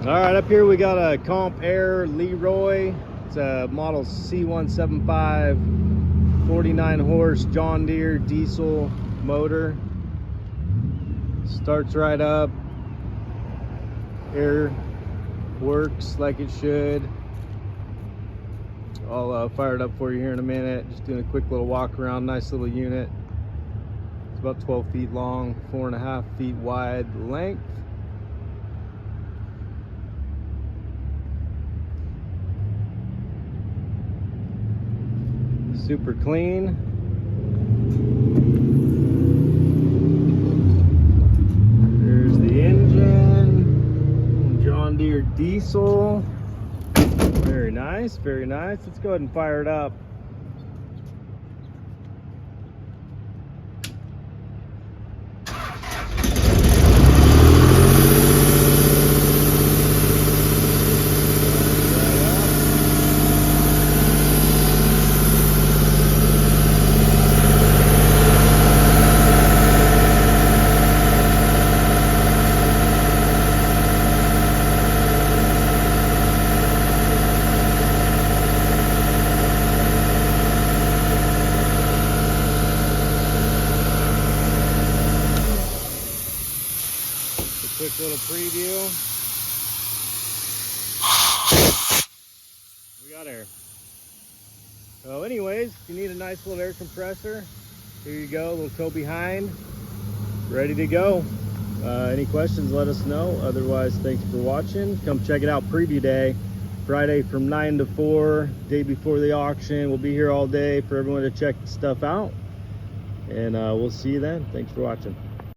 All right, up here we got a Comp Air Leroy. It's a model C175, 49 horse John Deere diesel motor. Starts right up. Air works like it should. I'll fire it up for you here in a minute. Just doing a quick little walk around. Nice little unit. It's about 12 feet long, 4.5 feet wide length. Super clean. There's the engine. John Deere diesel. Very nice, very nice. Let's go ahead and fire it up. Quick little preview. We got air. So anyways, if you need a nice little air compressor, here you go, a little tow behind, ready to go. Any questions, let us know. Otherwise, thanks for watching. Come check it out, preview day, Friday from 9 to 4, day before the auction. We'll be here all day for everyone to check stuff out. And we'll see you then. Thanks for watching.